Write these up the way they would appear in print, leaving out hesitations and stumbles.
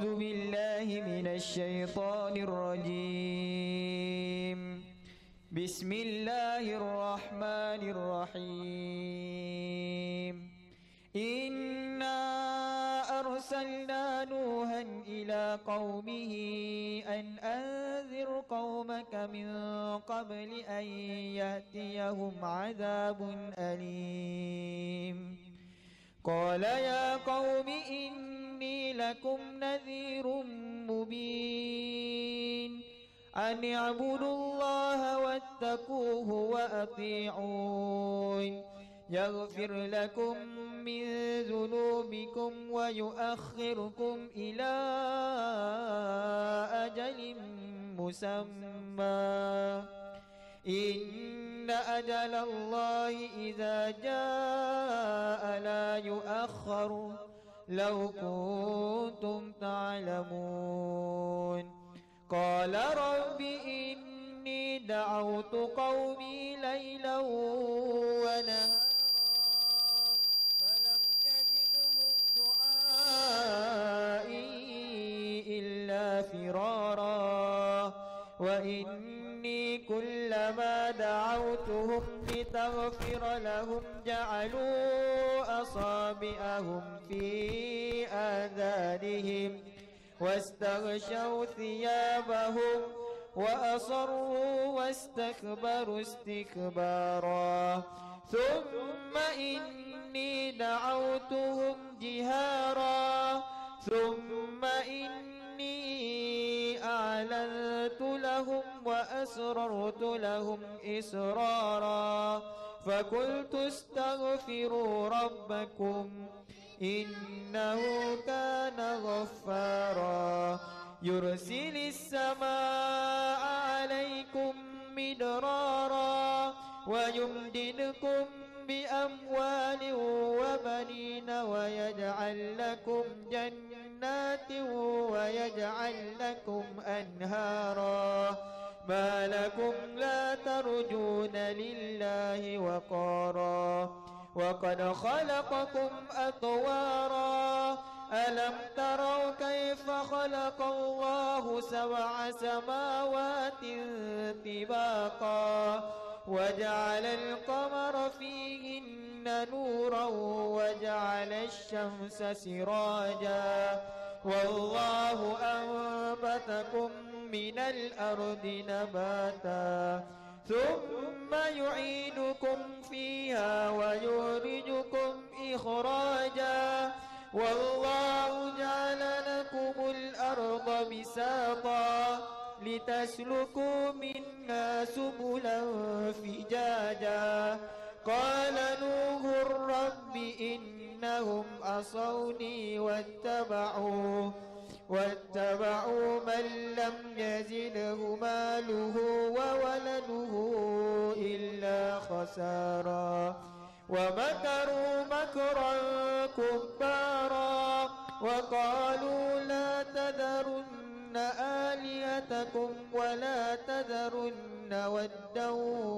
أعوذ بالله من الشيطان الرجيم. بسم الله الرحمن الرحيم. إنا أرسلنا نوحا إلى قومه أن أنذر قومك من قبل أن يأتيهم عذاب أليم. قال يا قوم إني لكم نذير مبين أن اعبدوا الله واتقوه وأطيعون يغفر لكم من ذنوبكم ويؤخركم إلى أجل مسمى إن أجل الله إذا جاء لا يؤخر لو كنتم تعلمون. قال رب إني دعوت قومي ليلا ونهارا فلم يزدهم دعائي إلا فرارا وإني كلما دعوتهم لتغفر لهم جعلوا أصابعهم في آذانهم واستغشوا ثيابهم وأصروا واستكبروا استكبارا ثم إني دعوتهم جهارا ثم إني أعلنت لهم وأسررت لهم إسرارا فقلت استغفروا ربكم إنه كان غفارا يرسل السماء عليكم مدرارا ويمددكم بأموال وبنين ويجعل لكم جنات ويجعل لكم أنهارا ما لكم لا ترجون لله وقارا وقد خلقكم أطوارا ألم تروا كيف خلق الله سبع سماوات طباقا وجعل القمر فيهن نورا وجعل الشمس سراجا والله أنبتكم من الأرض نباتا ثم يعيدكم فيها ويخرجكم إخراجا والله جعل لكم الأرض بساطا لتسلكوا منها سبلا فجاجا قال نوح رب إنهم عصوني واتبعوا من لم يزده ماله وولده إلا خسارا ومكروا مكرا كبارا وقالوا لا تذرن آلهتكم ولا تذرن ودا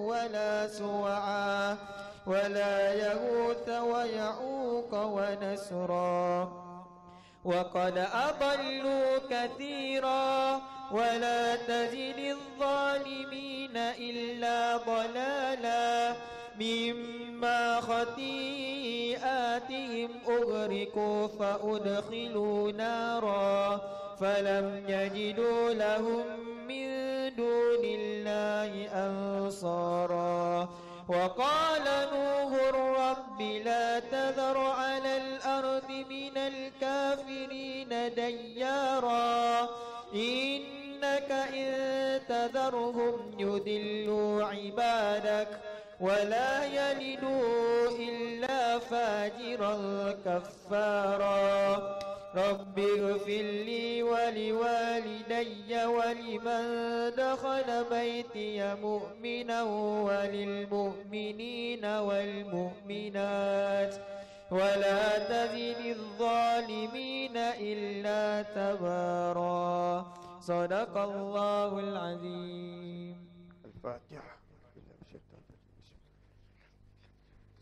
ولا سوعا ولا يغوث ويعوق ونسرا وقد أضلوا كثيرا ولا تزد الظالمين إلا ضلالا مما خطيئاتهم أغرقوا فأدخلوا نارا فلم يجدوا لهم من دون الله أنصارا وقال نوح رب لا تذر على الأرض من الكافرين ديارا إنك إن تذرهم يضلوا عبادك ولا يلدوا إلا فاجرا كفارا رب اغفر لي ولوالدي ولمن دخل بيتي مؤمنا وللمؤمنين والمؤمنات ولا تزد الظالمين إلا تبارا صدق الله العظيم. الفاتحة.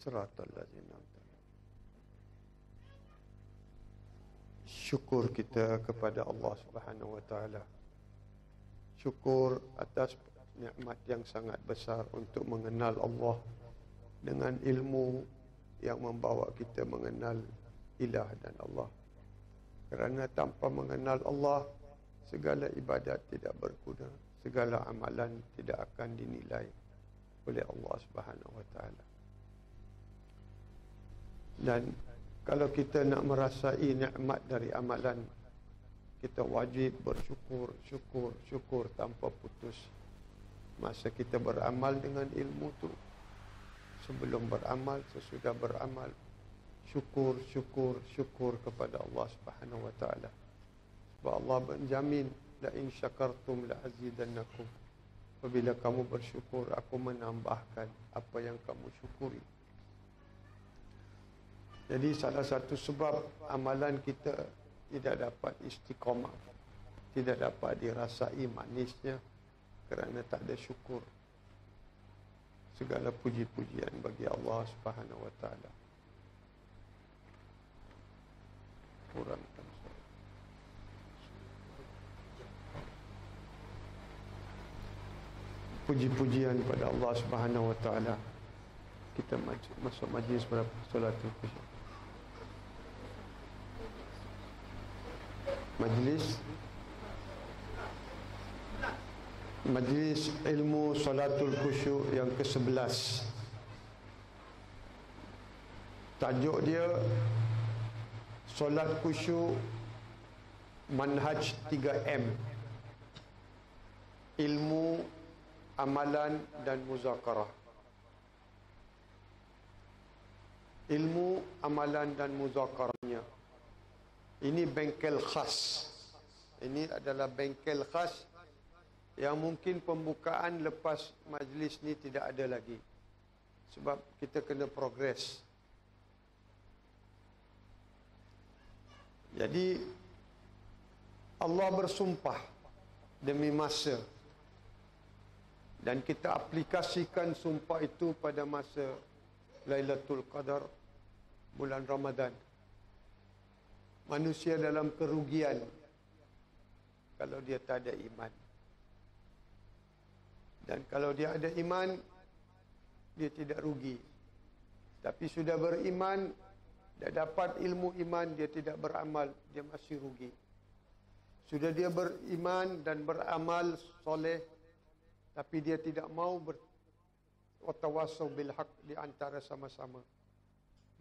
صراط الذين أنعمت عليهم syukur kita kepada Allah Subhanahu wa taala. Syukur atas nikmat yang sangat besar untuk mengenal Allah dengan ilmu yang membawa kita mengenal ilah dan Allah. Kerana tanpa mengenal Allah, segala ibadat tidak berguna, segala amalan tidak akan dinilai oleh Allah Subhanahu wa taala. Dan kalau kita nak merasai nikmat dari amalan, kita wajib bersyukur, syukur tanpa putus. Masa kita beramal dengan ilmu tu, sebelum beramal, sesudah beramal, syukur kepada Allah Subhanahu wa taala. Sebab Allah menjamin, la in syakartum la azidannakum. Apabila kamu bersyukur, aku menambahkan apa yang kamu syukuri. Jadi salah satu sebab amalan kita tidak dapat istiqamah, tidak dapat dirasai manisnya, kerana tak ada syukur. Segala puji-pujian bagi Allah Subhanahu wa taala. Kurangkan suara. Puji-pujian pada Allah Subhanahu wa taala. Kita masuk majlis berapa solatul khusyuk. Majlis ilmu solatul khusyuk yang ke-11. Tajuk dia solat khusyuk manhaj 3M. Ilmu, amalan dan muzakarah. Ilmu, amalan dan muzakarahnya. Ini bengkel khas. Ini adalah bengkel khas yang mungkin pembukaan lepas majlis ni tidak ada lagi. Sebab kita kena progres. Jadi Allah bersumpah demi masa, dan kita aplikasikan sumpah itu pada masa Lailatul Qadar, bulan Ramadan. Manusia dalam kerugian kalau dia tak ada iman. Dan kalau dia ada iman, dia tidak rugi. Tapi sudah beriman, dia dapat ilmu iman, dia tidak beramal, dia masih rugi. Sudah dia beriman dan beramal soleh, tapi dia tidak mau bertawassaw bil haq di antara sama-sama.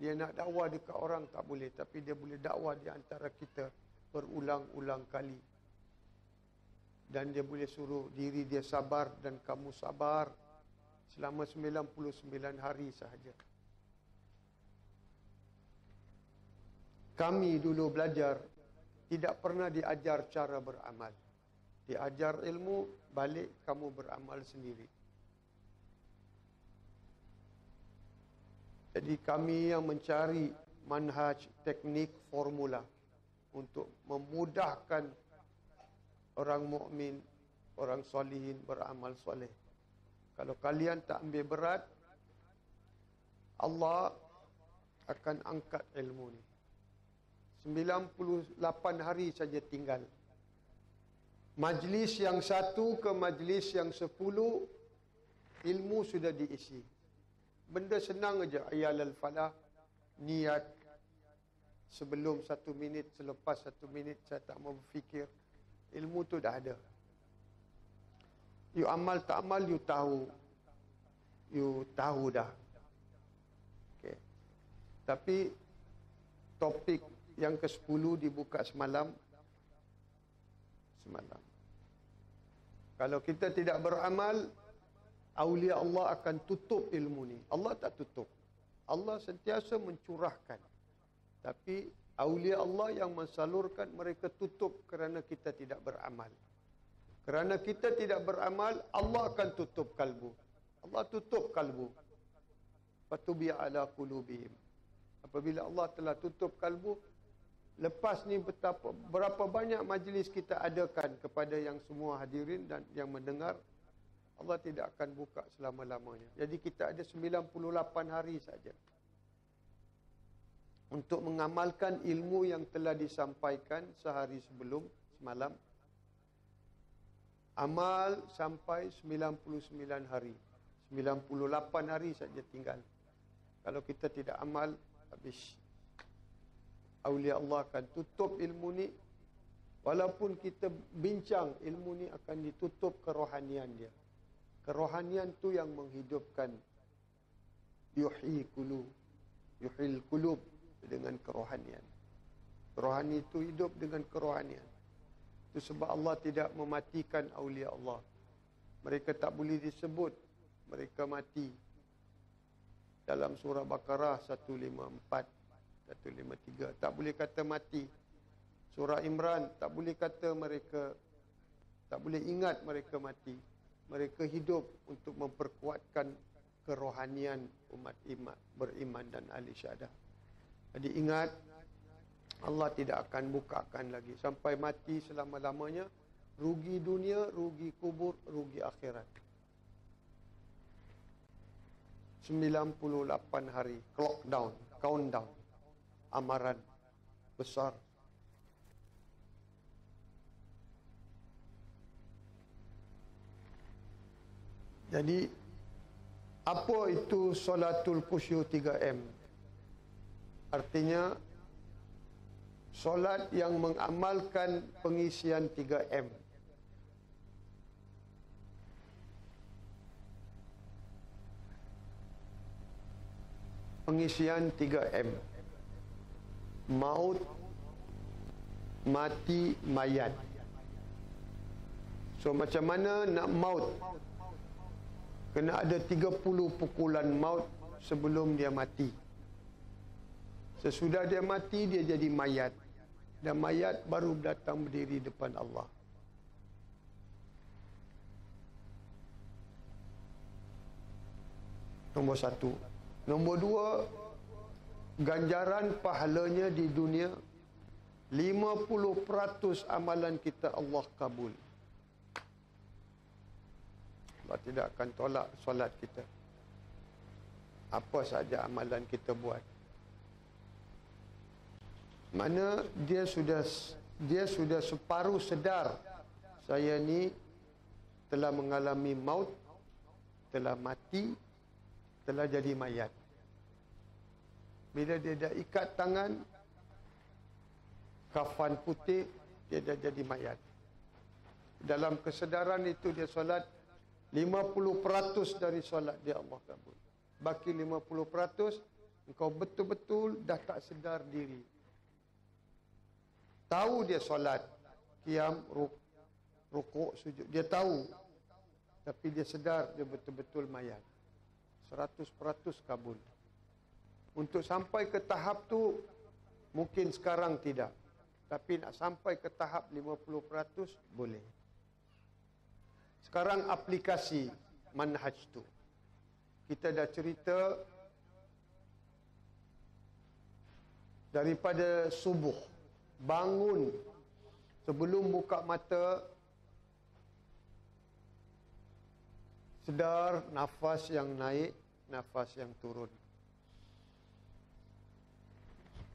Dia nak dakwah dekat orang tak boleh, tapi dia boleh dakwah di antara kita berulang-ulang kali. Dan dia boleh suruh diri dia sabar dan kamu sabar selama 99 hari sahaja. Kami dulu belajar, tidak pernah diajar cara beramal. Diajar ilmu, balik kamu beramal sendiri. Jadi kami yang mencari manhaj, teknik, formula untuk memudahkan orang mukmin, orang solihin beramal soleh. Kalau kalian tak ambil berat, Allah akan angkat ilmu ni. 98 hari saja tinggal. Majlis yang 1 ke majlis yang 10, ilmu sudah diisi. Benda senang aja. Ayal al-falah, niat. Sebelum 1 minit, selepas 1 minit, saya tak mau berfikir. Ilmu tu dah ada. You amal tak amal, you tahu. You tahu dah. Okay. Tapi topik yang ke-10 dibuka semalam. Kalau kita tidak beramal, aulia Allah akan tutup ilmu ni. Allah tak tutup. Allah sentiasa mencurahkan. Tapi aulia Allah yang mensalurkan, mereka tutup kerana kita tidak beramal. Kerana kita tidak beramal, Allah akan tutup kalbu. Allah tutup kalbu. Fatubi ala qulubihim. Apabila Allah telah tutup kalbu, lepas ni berapa banyak majlis kita adakan kepada yang semua hadirin dan yang mendengar, Allah tidak akan buka selama-lamanya. Jadi kita ada 98 hari saja. untuk mengamalkan ilmu yang telah disampaikan sehari sebelum semalam. Amal sampai 99 hari. 98 hari saja tinggal. Kalau kita tidak amal, habis. Aulia Allah akan tutup ilmu ni. Walaupun kita bincang, ilmu ni akan ditutup kerohanian dia. Kerohanian tu yang menghidupkan yuhil qulub dengan kerohanian. Rohani itu hidup dengan kerohanian. Itu sebab Allah tidak mematikan aulia Allah. Mereka tak boleh disebut mereka mati. Dalam surah Baqarah 154, 153 tak boleh kata mati. Surah Imran tak boleh kata mereka, tak boleh ingat mereka mati. Mereka hidup untuk memperkuatkan kerohanian umat beriman dan ahli syahadah. Jadi ingat, Allah tidak akan bukakan lagi sampai mati selama-lamanya. Rugi dunia, rugi kubur, rugi akhirat. 98 hari countdown amaran besar. Jadi apa itu solatul khusyuk 3M? Artinya solat yang mengamalkan pengisian 3M. Pengisian 3M. Maut, mati, mayat. So macam mana nak maut? Kena ada 30 pukulan maut sebelum dia mati. Sesudah dia mati, dia jadi mayat. Dan mayat baru datang berdiri depan Allah. Nombor 1. Nombor 2, ganjaran pahalanya di dunia, 50% amalan kita Allah kabul. Allah tidak akan tolak solat kita. Apa saja amalan kita buat. Mana dia sudah separuh sedar, saya ni telah mengalami maut, telah mati, telah jadi mayat. Bila dia dah ikat tangan, kafan putih, dia dah jadi mayat. Dalam kesedaran itu dia solat, 50% dari solat dia Allah kabul. Baki 50%, engkau betul-betul dah tak sedar diri. Tahu dia solat, qiyam, rukuk, sujud. Dia tahu. Tapi dia sedar dia betul-betul mayat. 100% kabul. Untuk sampai ke tahap tu, mungkin sekarang tidak. Tapi nak sampai ke tahap 50% boleh. Sekarang aplikasi manhaj tu. Kita dah cerita daripada subuh. Bangun sebelum buka mata, sedar nafas yang naik, nafas yang turun.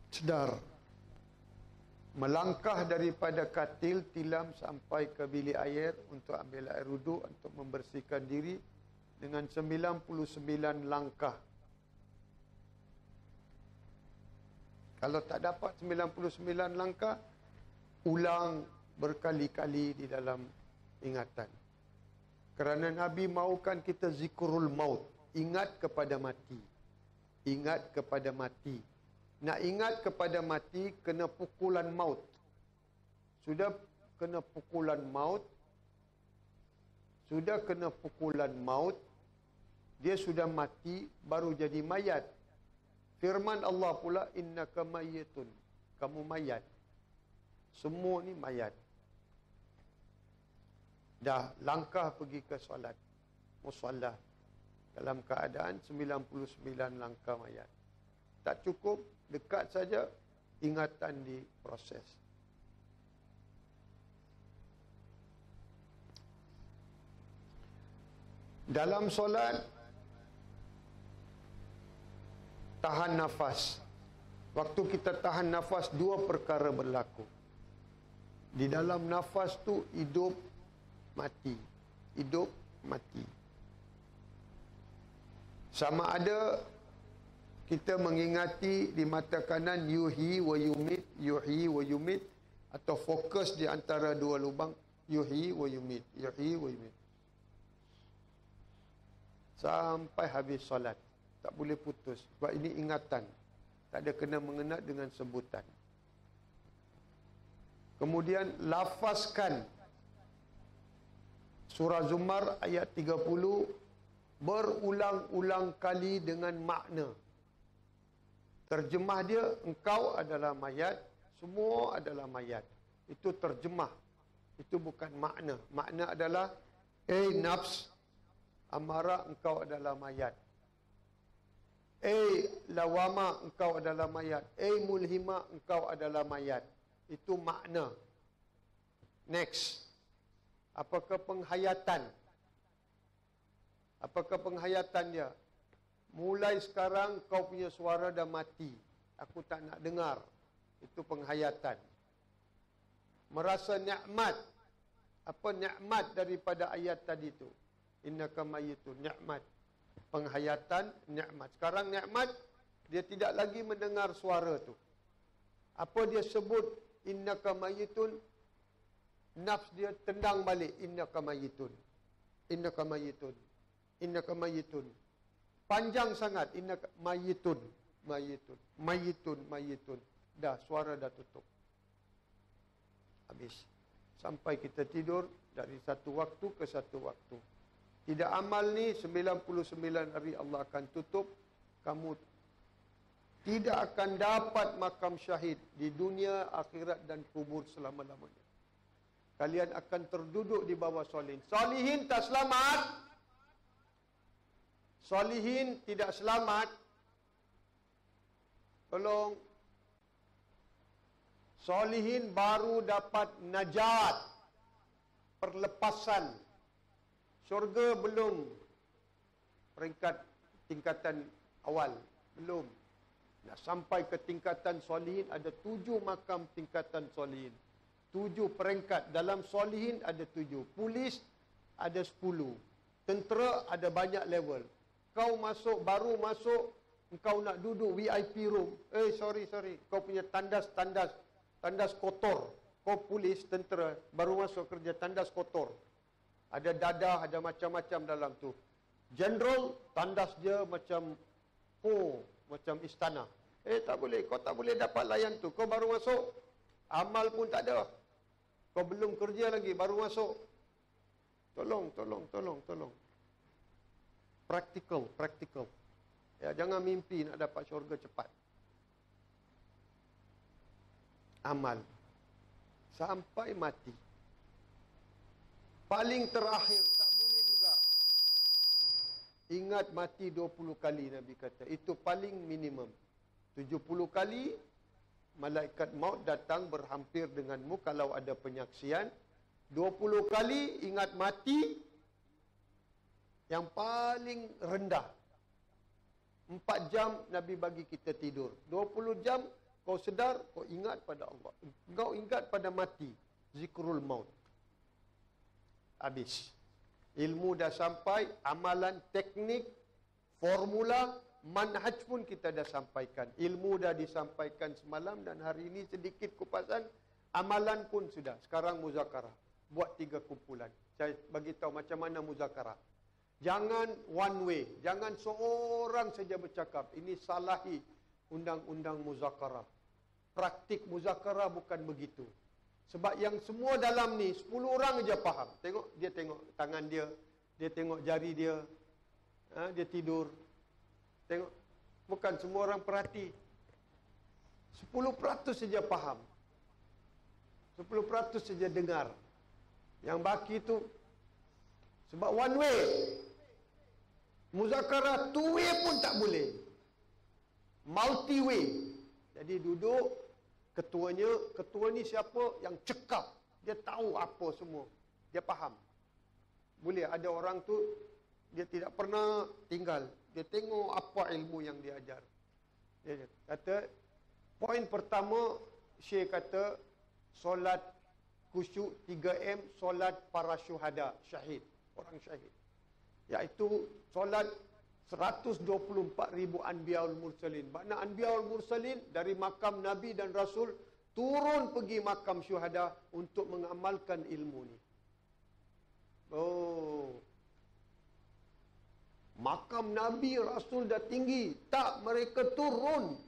Sedar. Melangkah daripada katil tilam sampai ke bilik air untuk ambil air wuduk, untuk membersihkan diri dengan 99 langkah. Kalau tak dapat 99 langkah, ulang berkali-kali di dalam ingatan. Kerana Nabi mahukan kita zikrul maut, ingat kepada mati. Ingat kepada mati. Nak ingat kepada mati, kena pukulan maut. Sudah kena pukulan maut, dia sudah mati, baru jadi mayat. Firman Allah pula, innaka mayyitun. Kamu mayat. Semua ni mayat. Dah langkah pergi ke solat, musallah, dalam keadaan 99 langkah mayat. Tak cukup, dekat saja, ingatan diproses. Dalam solat, tahan nafas. Waktu kita tahan nafas, dua perkara berlaku. Di dalam nafas tu hidup mati. Hidup mati. Sama ada kita mengingati di mata kanan yuhyi wa yumit, yuhyi wa yumit, atau fokus di antara dua lubang yuhyi wa yumit, yuhyi wa yumit. Sampai habis solat. Tak boleh putus. Sebab ini ingatan. Tak ada kena mengena dengan sebutan. Kemudian lafazkan surah Zumar ayat 30 berulang-ulang kali dengan makna. Terjemah dia, engkau adalah mayat, semua adalah mayat. Itu terjemah. Itu bukan makna. Makna adalah, nafs amarah, engkau adalah mayat. Lawama, engkau adalah mayat. Mulhima, engkau adalah mayat. Itu makna. Next. Apakah penghayatan? Apakah penghayatan dia? Mulai sekarang kau punya suara dah mati. Aku tak nak dengar. Itu penghayatan. Merasa nikmat. Apa nikmat daripada ayat tadi tu? Innaka mayyitun, nikmat. Penghayatan, nikmat. Sekarang nikmat, dia tidak lagi mendengar suara tu. Apa dia sebut? Innaka mayyitun. Nafs dia tendang balik. Innaka mayyitun. Innaka mayyitun. Innaka mayyitun. Panjang sangat. Innaka mayyitun. Mayyitun. Mayyitun. Mayyitun. Dah, suara dah tutup. Habis. Sampai kita tidur dari satu waktu ke satu waktu. Tidak amal ni 99 hari Allah akan tutup. Kamu tidak akan dapat makam syahid di dunia, akhirat dan kubur selama-lamanya. Kalian akan terduduk di bawah solihin. Solihin tak selamat. Solihin tidak selamat. Tolong. Solihin baru dapat najat. Perlepasan. Syurga belum. Peringkat tingkatan awal. Belum. Nak sampai ke tingkatan solihin, ada 7 makam tingkatan solihin. 7 peringkat. Dalam solihin ada 7. Polis ada 10. Tentera ada banyak level. Kau masuk, baru masuk, engkau nak duduk VIP room. Sorry. Kau punya tandas kotor. Kau polis, tentera, baru masuk kerja, tandas kotor. Ada dadah, ada macam-macam dalam tu. General, tandas dia macam macam istana. Tak boleh, kau tak boleh dapat layan tu. Kau baru masuk, amal pun tak ada. Kau belum kerja lagi, baru masuk. Tolong. Praktikal. Ya, jangan mimpi nak dapat syurga cepat. Amal. Sampai mati. Paling terakhir, tak boleh juga. Ingat mati 20 kali Nabi kata. Itu paling minimum. 70 kali, malaikat maut datang berhampir denganmu kalau ada penyaksian. 20 kali ingat mati, yang paling rendah. 4 jam Nabi bagi kita tidur. 20 jam kau sedar, kau ingat pada Allah. Kau ingat pada mati. Zikrul maut. Habis. Ilmu dah sampai, amalan, teknik, formula, manhaj pun kita dah sampaikan. Ilmu dah disampaikan semalam dan hari ini sedikit kupasan. Amalan pun sudah. Sekarang muzakarah. Buat 3 kumpulan. Saya bagi tahu macam mana muzakarah. Jangan one way. Jangan seorang saja bercakap. Ini salahi undang-undang muzakarah. Praktik muzakarah bukan begitu. Sebab yang semua dalam ni 10 orang aja faham. Tengok, dia tengok tangan dia, dia tengok jari dia, dia tidur. Tengok, bukan semua orang perhati. 10% saja faham. 10% saja dengar. Yang baki tu sebab one way. Muzakarah two way pun tak boleh. Multi way. Jadi duduk, ketua ni siapa yang cekap. Dia tahu apa semua. Dia faham. Boleh ada orang tu, dia tidak pernah tinggal. Dia tengok apa ilmu yang dia ajar. Dia kata, Poin pertama, Syekh kata solat khusyuk 3M, solat para syuhada, syahid, orang syahid. Iaitu solat 124,000 Anbiyaul Mursalin. Makna Anbiyaul Mursalin dari makam Nabi dan Rasul turun pergi makam syuhada untuk mengamalkan ilmu ni. Oh. Makam Nabi Rasul dah tinggi, tak, mereka turun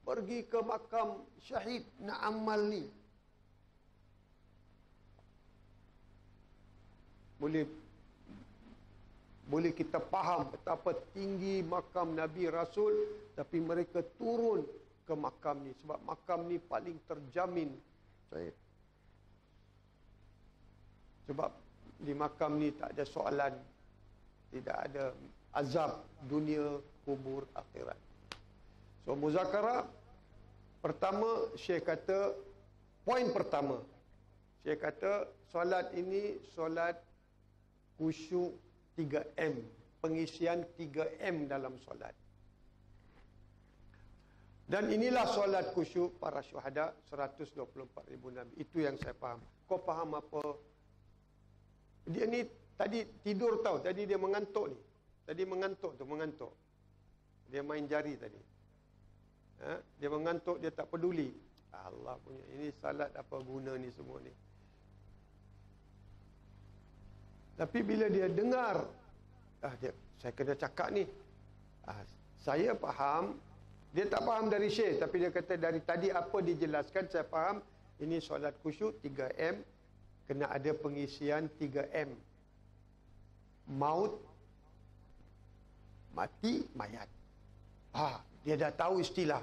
pergi ke makam syahid nak amal ni. Boleh kita faham betapa tinggi makam Nabi Rasul, tapi mereka turun ke makam ni sebab makam ni paling terjamin. Sebab di makam ni tak ada soalan, tidak ada azab dunia, kubur, akhirat. So muzakarah pertama, Syekh kata, poin pertama, Syekh kata solat ini solat khusyuk 3M, pengisian 3M dalam solat. Dan inilah solat khusyuk para syuhada 124,000 Nabi. Itu yang saya faham. Kau faham apa? Dia ni tadi tidur tahu, tadi dia mengantuk ni. Tadi mengantuk. Dia main jari tadi. Dia mengantuk, dia tak peduli. Allah punya, ini salat apa guna ni semua ni. Tapi bila dia dengar, saya kena cakap ni. Saya faham, dia tak faham dari Syekh, tapi dia kata dari tadi apa dijelaskan, saya faham, ini solat khusyuk 3M, kena ada pengisian 3M. Maut, mati, mayat. Dia dah tahu istilah.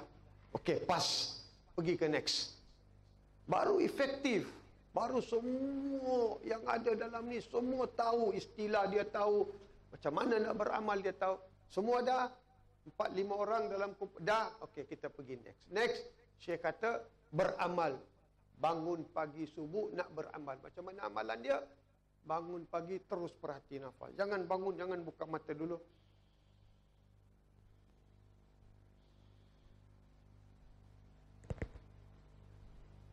Okey, pas. Pergi ke next. Baru efektif. Baru semua yang ada dalam ni, semua tahu istilah, dia tahu macam mana nak beramal, dia tahu. Semua dah. 4-5 orang dalam dah. Okey, kita pergi next. Next, Syekh kata beramal. Bangun pagi subuh nak beramal. Macam mana amalan dia? Bangun pagi terus perhati nafas. Jangan bangun, jangan buka mata dulu.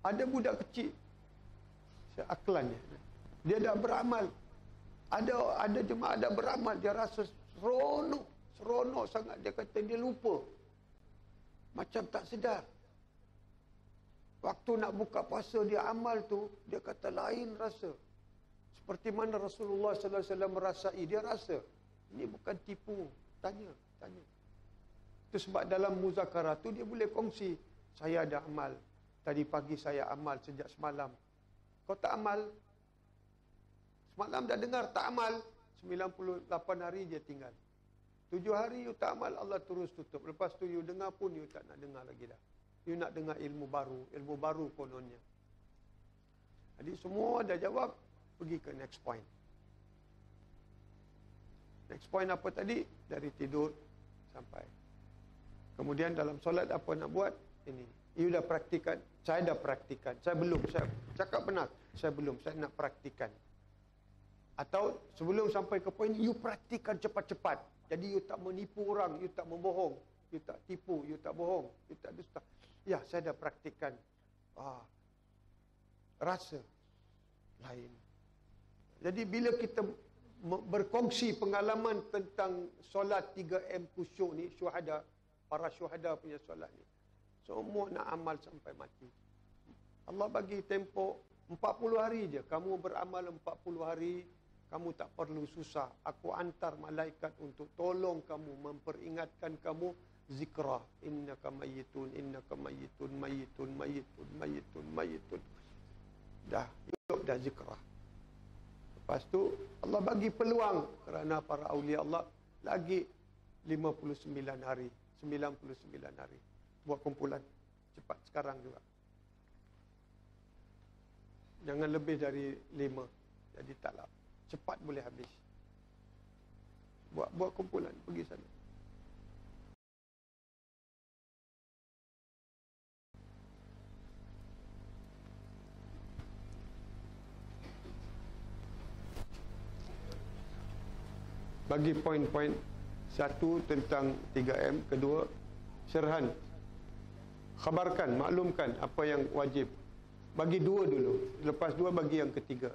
Ada budak kecil, aklannya, dia dah beramal. Ada jemaah dah beramal, dia rasa seronok sangat. Dia kata dia lupa, macam tak sedar. Waktu nak buka puasa dia amal tu, dia kata lain rasa. Seperti mana Rasulullah sallallahu alaihi wasallam merasai, dia rasa. Ini bukan tipu, tanya. Itu sebab dalam muzakarah tu dia boleh kongsi, saya ada amal. Tadi pagi saya amal sejak semalam. Kau tak amal? Semalam dah dengar tak amal. 98 hari dia tinggal. 7 hari you tak amal, Allah terus tutup. Lepas tu you dengar pun you tak nak dengar lagi dah. You nak dengar ilmu baru kononnya. Jadi semua dah jawab, pergi ke next point. Next point apa tadi? Dari tidur sampai. Kemudian dalam solat apa nak buat? Ini. You dah praktikan, saya dah praktikan. Saya belum, saya cakap benar. Saya belum, saya nak praktikan. Atau sebelum sampai ke poin, you praktikan cepat-cepat. Jadi you tak menipu orang, you tak membohong, you tak tipu, you tak bohong, you tak dusta. Ya, saya dah praktikan. Rasa lain. Jadi bila kita berkongsi pengalaman tentang solat 3M khusyuk ni, syuhada, para syuhada punya solat ni, semua nak amal sampai mati. Allah bagi tempoh 40 hari je. Kamu beramal 40 hari, kamu tak perlu susah. Aku hantar malaikat untuk tolong kamu, memperingatkan kamu zikra. Innaka mayyitun, innaka mayyitun, mayyitun. Dah, hidup dah zikra. Lepas tu, Allah bagi peluang kerana para awliya Allah lagi 59 hari, 99 hari. Buat kumpulan cepat sekarang juga. Jangan lebih dari 5. Jadi taklah. Cepat boleh habis. Buat kumpulan, pergi sana. Bagi poin-poin. Satu tentang 3M, kedua syarhan Khabarkan, maklumkan apa yang wajib. Bagi dua dulu. Lepas dua bagi yang ketiga.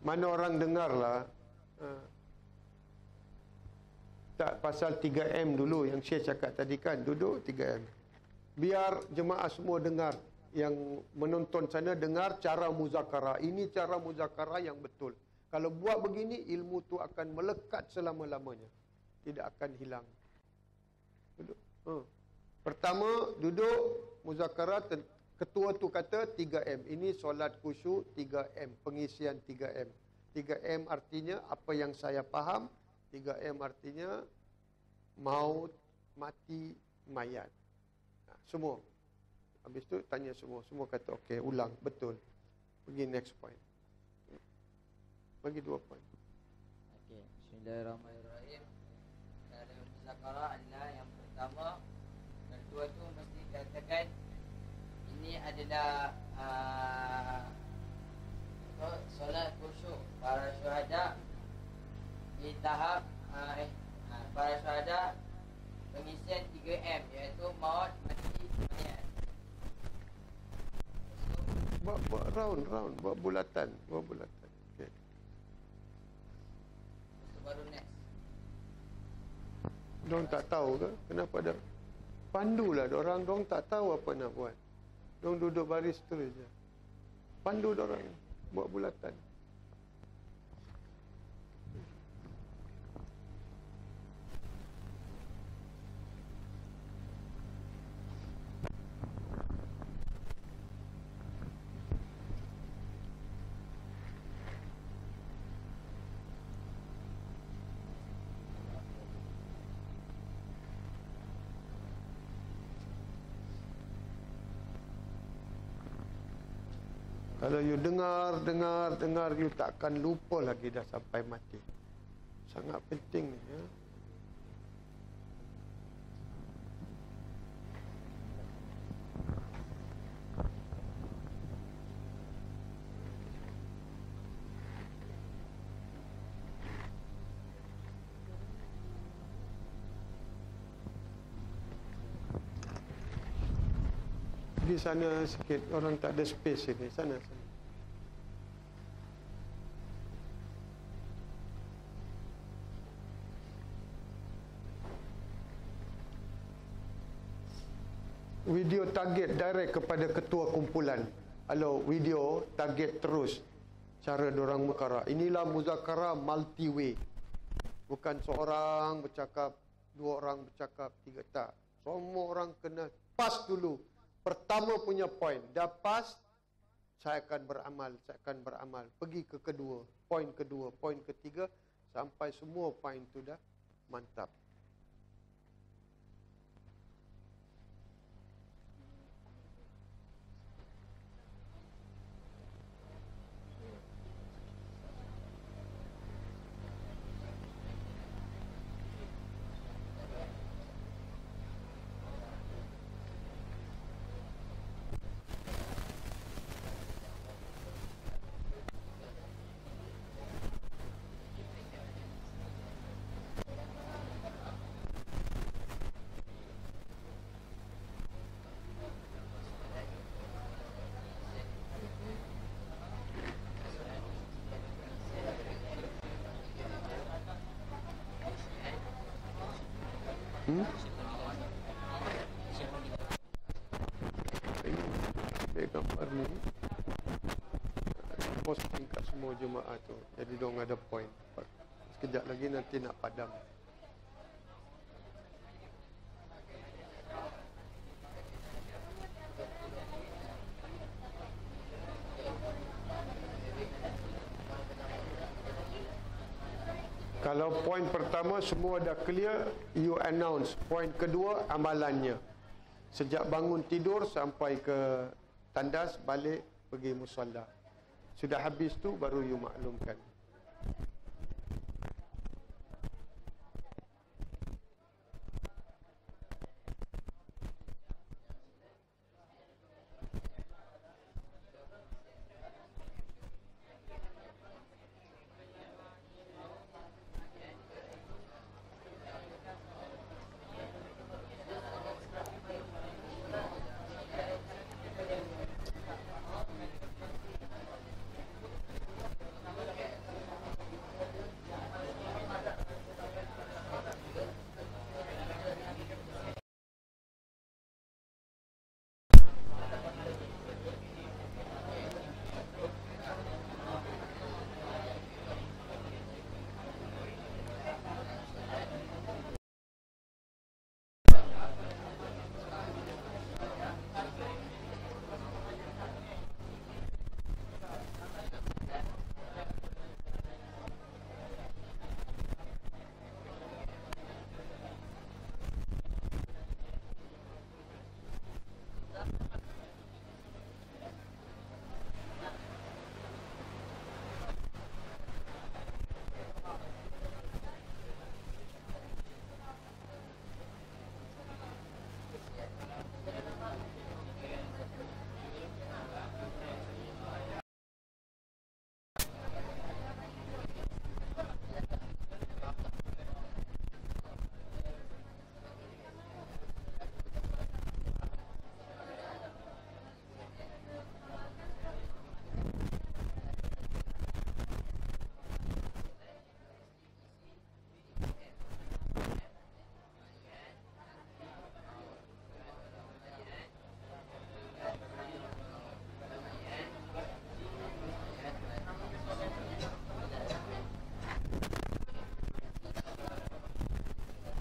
Mana orang dengar lah. Tak, pasal 3M dulu yang Syekh cakap tadi kan. Duduk 3M. Biar jemaah semua dengar. Yang menonton sana dengar cara muzakarah. Ini cara muzakarah yang betul. Kalau buat begini, ilmu tu akan melekat selama-lamanya. Tidak akan hilang. Duduk. Pertama, duduk muzakarah. Ketua tu kata 3M. Ini solat khusyuk 3M. Pengisian 3M. 3M artinya apa yang saya faham. 3M artinya maut, mati, mayat. Semua. Habis tu tanya semua. Semua kata okey, ulang. Betul. Pergi next point. Bagi 2 point. Okey, bismillahirrahmanirrahim. Cara muzakarah adalah yang pertama. Kedua tu mesti katakan ini adalah solat khusyuk para syuhada di tahap para syuhada pengisian 3M, iaitu maut, mati, mayat. Buat round, buat bulatan. Okey. Baru next. Diorang tak tahu ke? Kenapa ada? Pandulah diorang tak tahu apa nak buat. Diorang duduk baris tu je. Pandu diorang buat bulatan. Kalau you dengar, you tak akan lupa lagi dah sampai mati. Sangat penting ni. Ya. Di sana sikit, orang tak ada space sini. Sana. Video target direct kepada ketua kumpulan. Kalau video target terus cara dorang muzakarah. Inilah muzakarah multi way. Bukan seorang bercakap, dua orang bercakap, tiga tak. Semua orang kena pas dulu. Pertama punya point, dah pas, saya akan beramal. Pergi ke kedua, point ketiga, sampai semua point tu dah mantap. Ambil gambar ni, posting kat semua jemaah tu. Jadi diorang ada point. Sekejap lagi nanti nak padam. Kalau poin pertama semua dah clear, you announce. Poin kedua, amalannya. Sejak bangun tidur sampai ke tandas, balik pergi musalla. Sudah habis tu baru you maklumkan.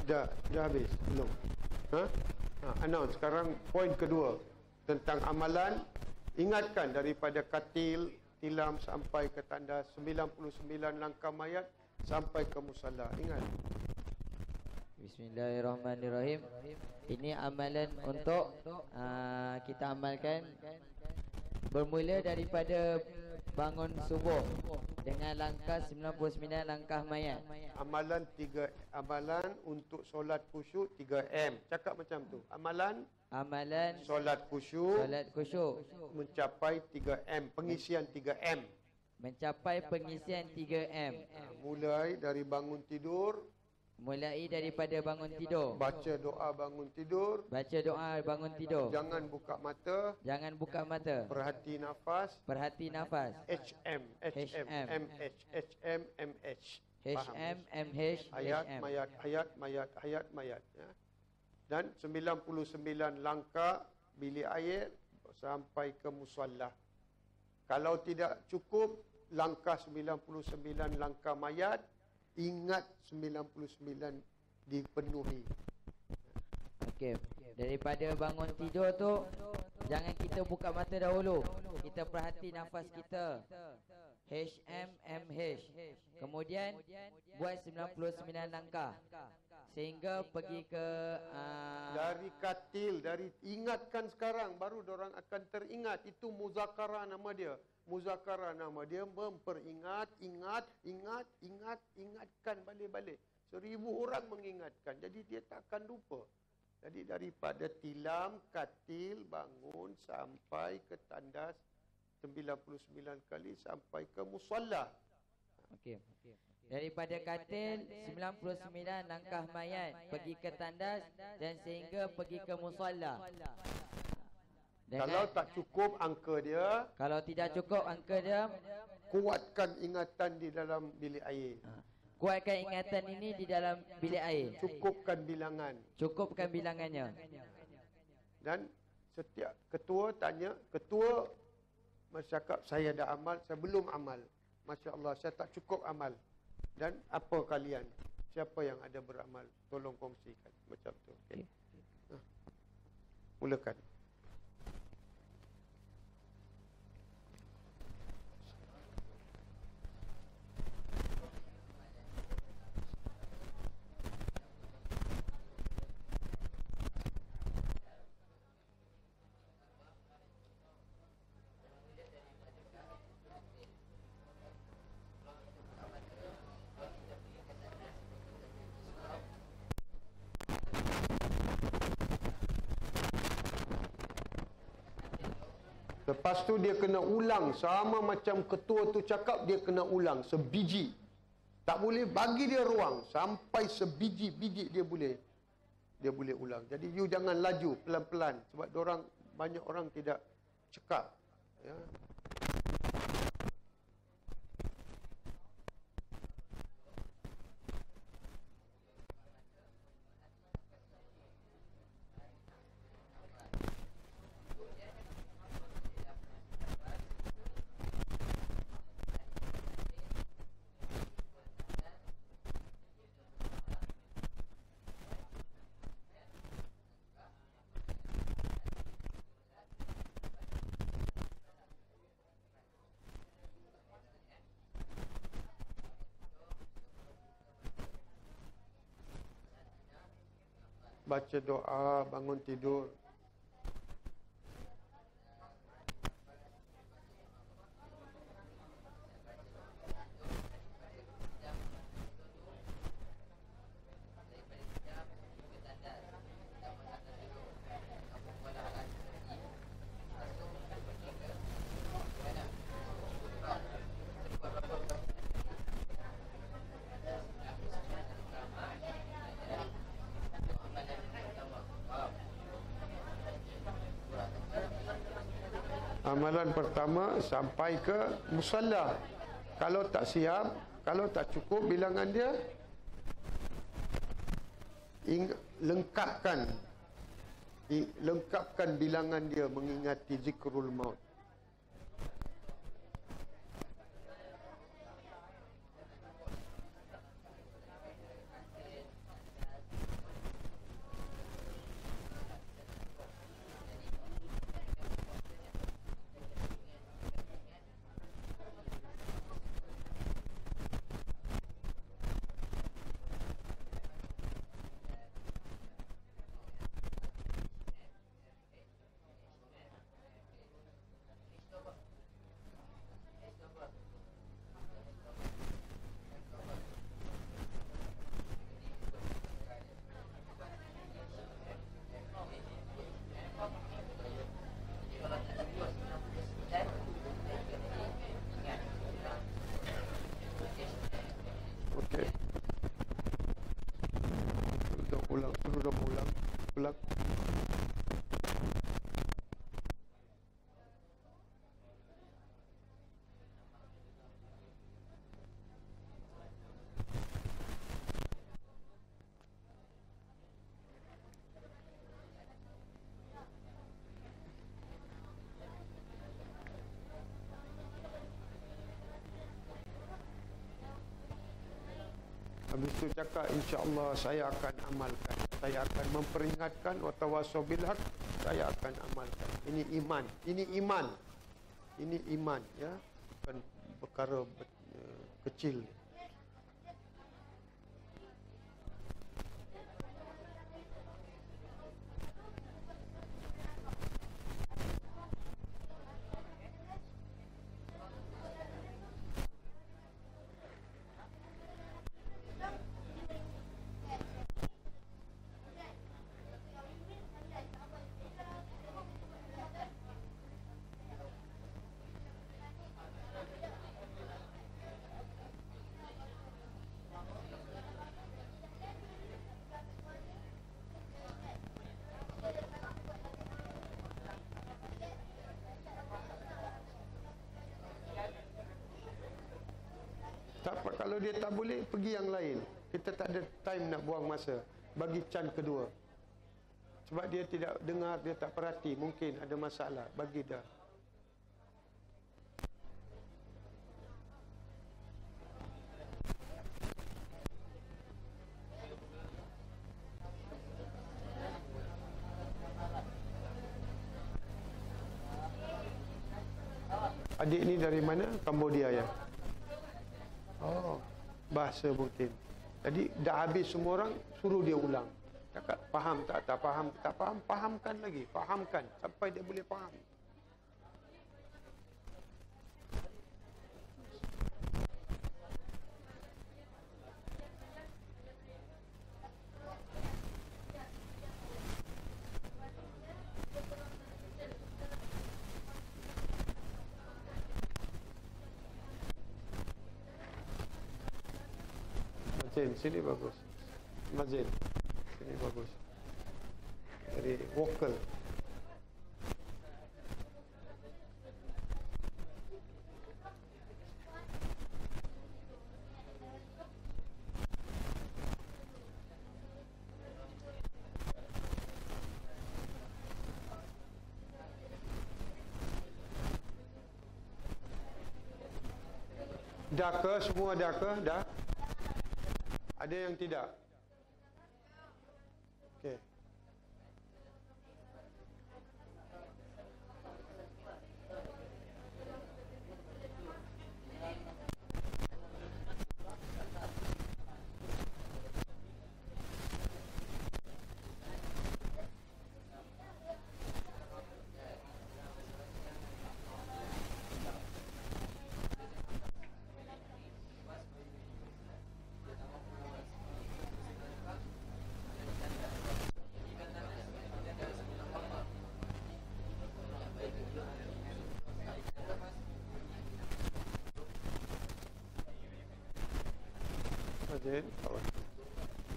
Dah habis? Belum? Announce. Sekarang poin kedua tentang amalan. Ingatkan daripada katil, tilam sampai ke tandas, 99 langkah mayat sampai ke musalla. Ingat. Bismillahirrahmanirrahim. Ini amalan untuk kita amalkan bermula daripada bangun subuh dengan langkah 99 langkah mayat. Amalan untuk solat khusyuk 3M. Cakap macam tu. Amalan solat khusyuk mencapai 3M, pengisian 3M. Mencapai pengisian 3M. Mulai dari bangun tidur, mulai daripada bangun tidur, baca doa bangun tidur, jangan buka mata, perhati nafas, HM, ayat, ya. Dan 99 langkah bilik air sampai ke musalla. Kalau tidak cukup langkah 99 langkah mayat, ingat 99 dipenuhi. Okey. Daripada bangun tidur tu, jangan kita buka mata dahulu. Kita perhati nafas kita. HMMH. Kemudian buat 99 langkah sehingga pergi ke dari katil, ingatkan sekarang baru dorang akan teringat. Itu muzakarah nama dia. Memperingat, ingatkan balik-balik. 1000 orang mengingatkan. Jadi dia tak akan lupa. Jadi daripada tilam, katil, bangun sampai ke tandas 99 kali sampai ke musalla. Okey. Daripada katil 99 langkah mayat pergi ke tandas dan sehingga pergi ke musalla. Kalau tak cukup angka dia, kalau tidak cukup angka dia, kuatkan ingatan di dalam bilik air. Kuatkan ingatan ini di dalam bilik air. Cukupkan bilangannya. Dan setiap ketua tanya, ketua cakap saya dah amal, saya belum amal. Masya Allah, saya tak cukup amal. Dan apa kalian? Siapa yang ada beramal? Tolong kongsikan. Macam tu. Okay. Mulakan. Lepas tu dia kena ulang. Sama macam ketua tu cakap, dia kena ulang sebiji. Tak boleh bagi dia ruang. Sampai sebiji-biji dia boleh ulang. Jadi you jangan laju, pelan-pelan. Sebab banyak orang tidak cekap. Ya. Baca doa, bangun tidur. Amalan pertama sampai ke musalla. Kalau tak siap, kalau tak cukup bilangan dia, lengkapkan bilangan dia mengingati zikrul maut. Habis tu cakap, insya-Allah saya akan amalkan. Saya akan memperingatkan, wa tawassaw bil haq, saya akan amalkan. Ini iman. Ini iman. Ini iman, ya. Bukan perkara kecil. Tak apa, kalau dia tak boleh, pergi yang lain. Kita tak ada time nak buang masa. Bagi chance kedua. Sebab dia tidak dengar, dia tak perhati. Mungkin ada masalah. Bagi dah. Adik ni dari mana? Cambodia, ya? Oh, bahasa mungkin. Jadi dah habis semua orang, suruh dia ulang. Cakap faham tak? Tak faham, tak faham, fahamkan lagi. Fahamkan sampai dia boleh faham. Mazin, sini bagus. Mazin, sini bagus. Dari vokal. Dah ke? Semua dah ke? Dah? Ada yang tidak? Okey.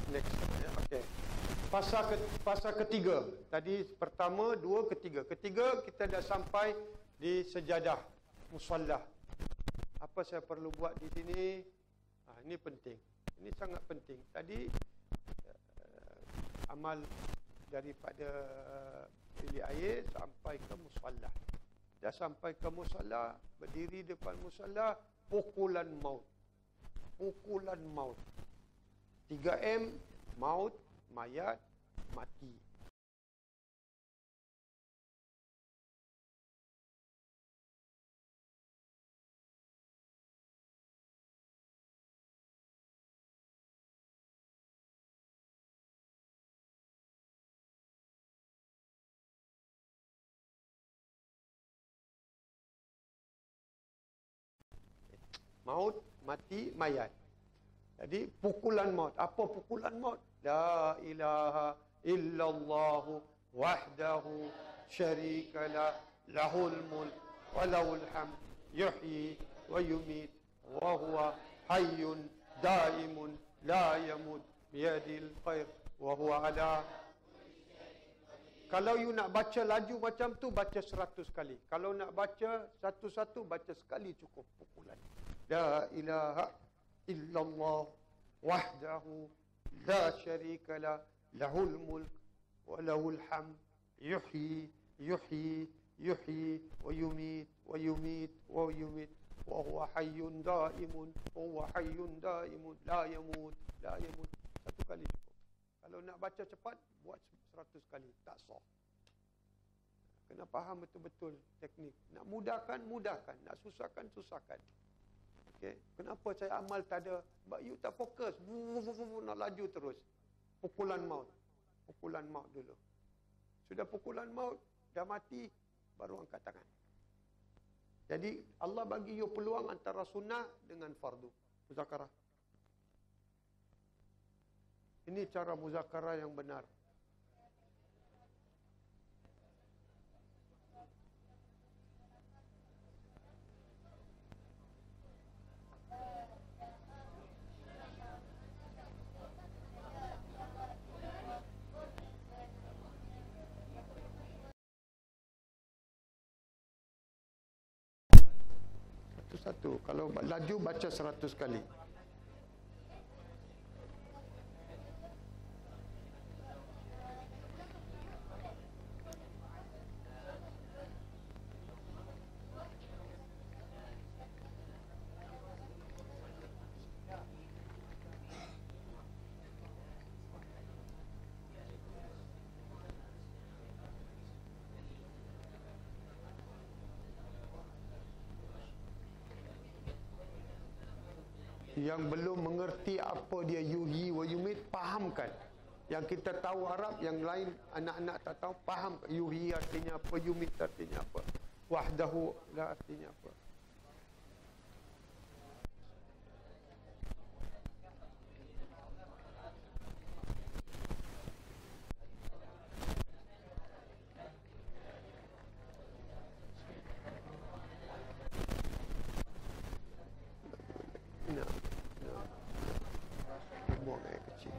Next, ya, okey. Fasa ketiga. Tadi pertama, dua, ketiga. Ketiga kita dah sampai di sejadah musallah. Apa saya perlu buat di sini? Ini penting. Ini sangat penting. Tadi amal daripada bilik air sampai ke musallah. Dah sampai ke musallah, berdiri depan musallah, pukulan maut. Pukulan maut. 3M, maut, mayat, mati. Maut, mati, mayat. Jadi pukulan maut. Apa pukulan maut? La ilaha illallah wahdahu syarika la lahul mulk wa lahul hamd yuhyi wa yumit wa huwa hayyun daimun la yamut biyadil khair wa huwa ala. Kalau you nak baca laju macam tu, baca 100 kali. Kalau nak baca satu-satu, baca sekali cukup pukulan. La ilaha illallah wahdahu la syarika la lahul mulk wa lahul hamd yuhyi wa yumit wa yumit wa yumit wa huwa hayyun daimun, wa huwa hayyun daimun, la yamut, la yamut. Satu kali cukup. Kalau nak baca cepat, buat 100 kali, tak sah. Kena faham betul-betul teknik. Nak mudahkan, mudahkan. Nak susahkan, susahkan. Okay. Kenapa saya amal tak ada? Sebab you tak fokus. Nak laju terus. Pukulan maut. Pukulan maut dulu. Sudah pukulan maut, dah mati, baru angkat tangan. Jadi Allah bagi you peluang antara sunnah dengan fardu. Muzakarah. Ini cara muzakarah yang benar. Satu. Kalau laju baca 100 kali. Yang belum mengerti apa dia yuhyi wa yumit, fahamkan. Yang kita tahu Arab, yang lain anak-anak tak tahu, faham. Yuhyi artinya apa, yumit artinya apa, wahdahu la artinya apa. Buang air kecil.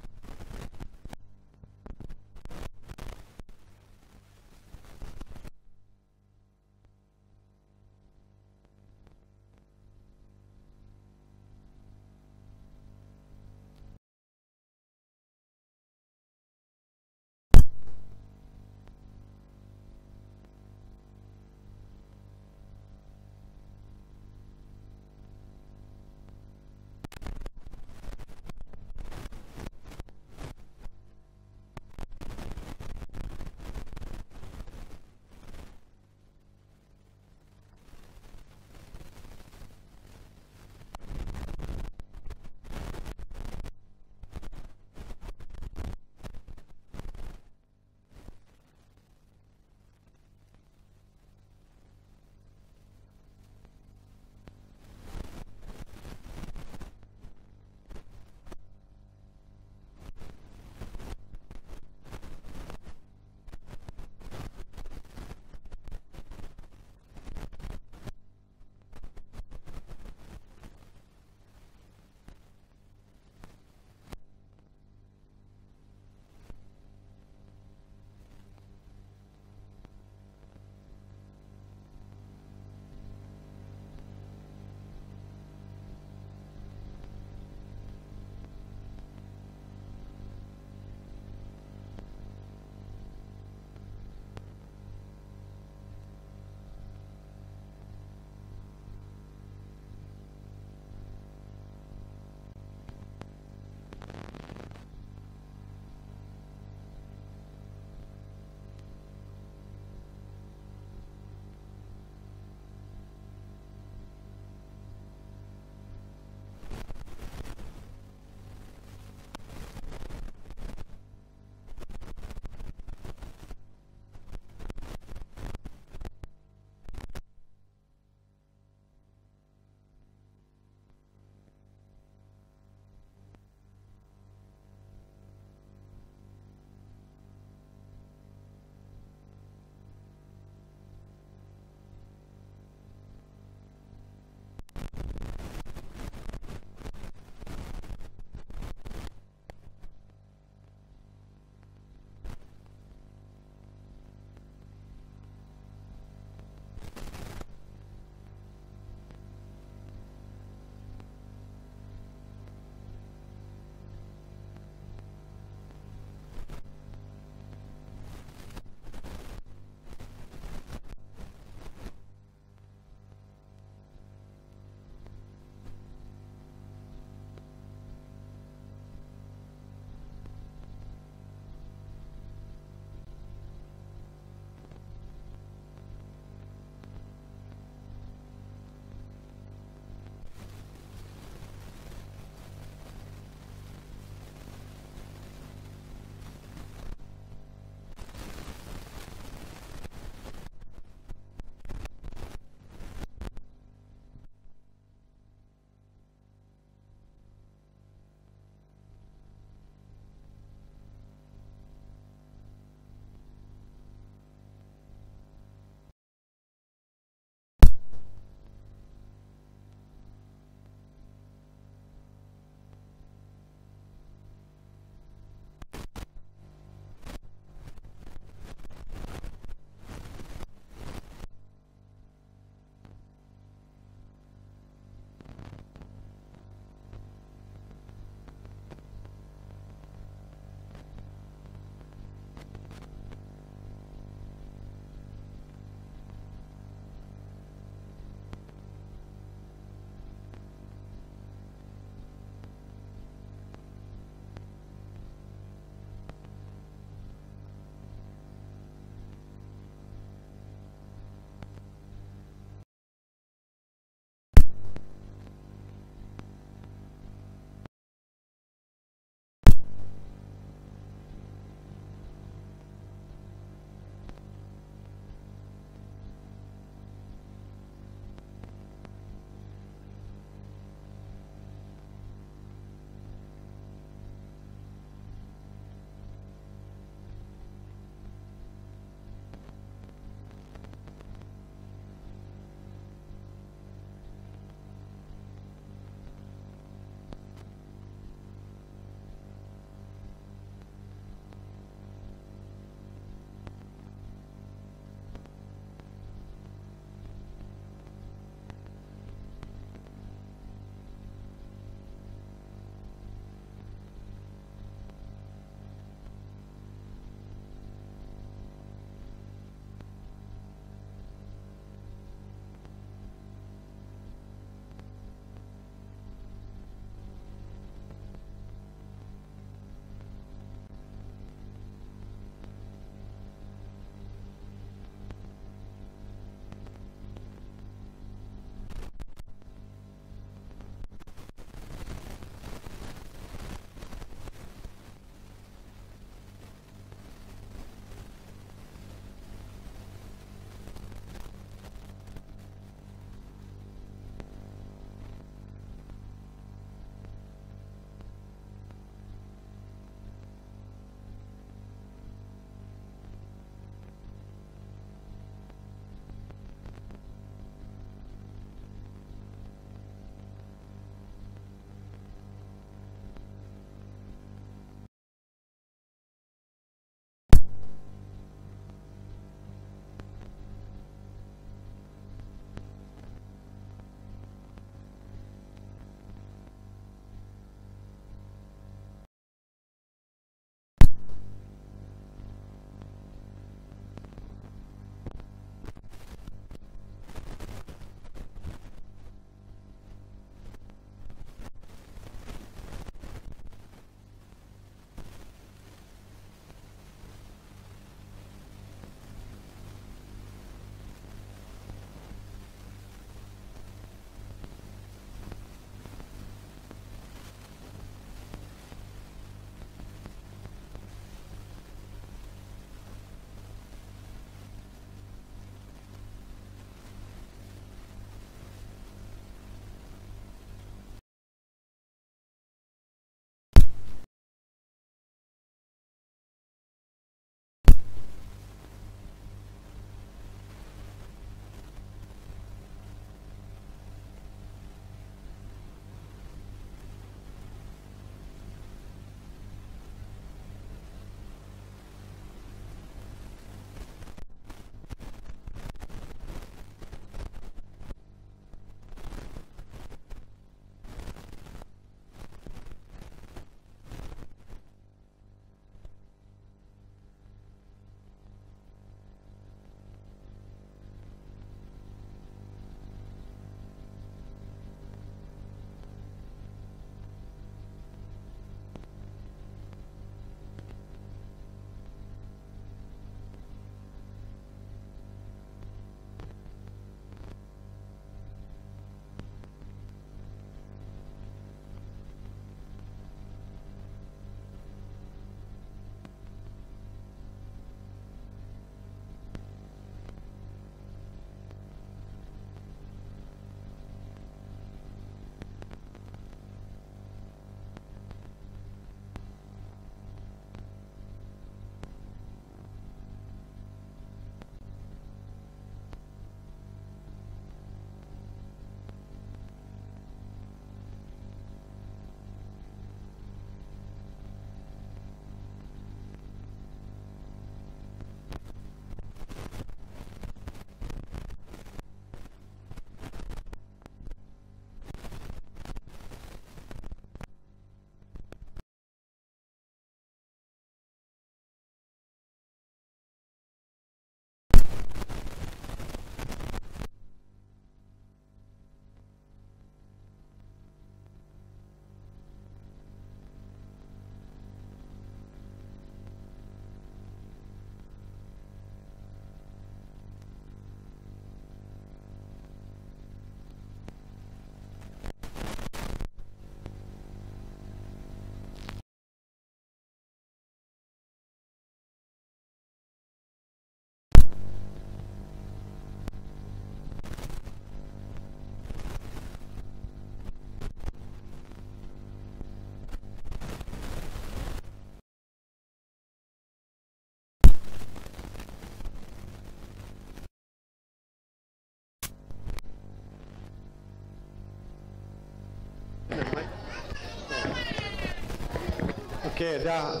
Okey, dah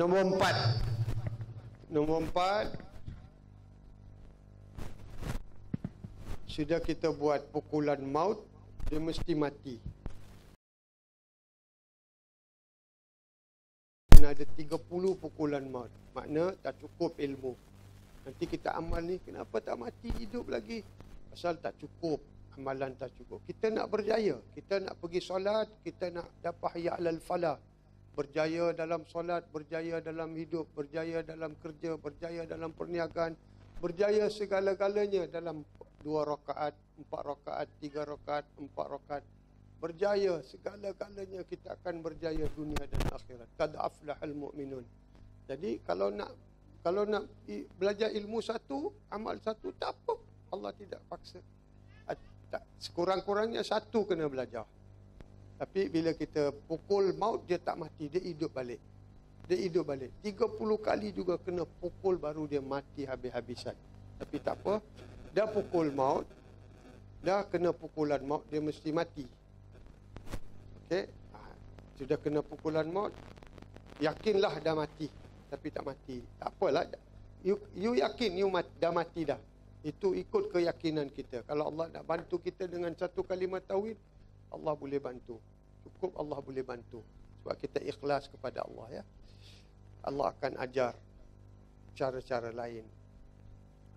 nombor 4. Nombor 4. Sudah kita buat pukulan maut, dia mesti mati. Kena ada 30 pukulan maut. Makna tak cukup ilmu. Nanti kita amal ni, kenapa tak mati, hidup lagi? Pasal tak cukup. Amalan tak cukup. Kita nak berjaya. Kita nak pergi solat, kita nak dapat hayya alal falah. Berjaya dalam solat, berjaya dalam hidup, berjaya dalam kerja, berjaya dalam perniagaan, berjaya segala-galanya dalam 2 rakaat, 4 rakaat, 3 rakaat, 4 rakaat. Berjaya segala-galanya, kita akan berjaya dunia dan akhirat. Qad aflahal mu'minun. Jadi kalau nak belajar ilmu satu, amal satu, tak apa. Allah tidak paksa. Sekurang-kurangnya satu kena belajar. Tapi bila kita pukul maut, dia tak mati, dia hidup balik. Dia hidup balik. 30 kali juga kena pukul baru dia mati habis-habisan. Tapi tak apa, dah pukul maut, dah kena pukulan maut, dia mesti mati. Okey, sudah kena pukulan maut, yakinlah dah mati, tapi tak mati. Tak apalah, you yakin you dah mati dah. Itu ikut keyakinan kita. Kalau Allah nak bantu kita dengan satu kalimat tauhid, Allah boleh bantu. Cukup Allah boleh bantu. Sebab kita ikhlas kepada Allah, ya. Allah akan ajar cara-cara lain.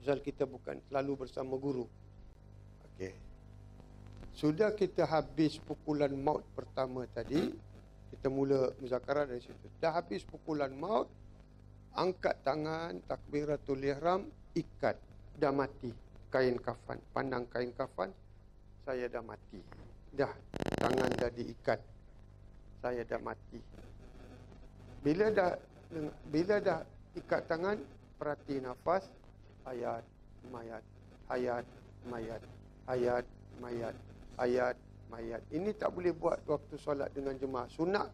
Pasal kita bukan selalu bersama guru. Okey. Sudah kita habis pukulan maut pertama tadi, kita mula muzakarah dari situ. Dah habis pukulan maut, angkat tangan, takbiratul ihram, ikat. Dah mati. Kain kafan. Pandang kain kafan, saya dah mati. Dah, tangan dah diikat. Saya dah mati. Bila dah ikat tangan, perhati nafas, hayat, mayat, hayat, mayat, hayat, mayat, hayat, mayat. Ini tak boleh buat waktu solat dengan jemaah. Solat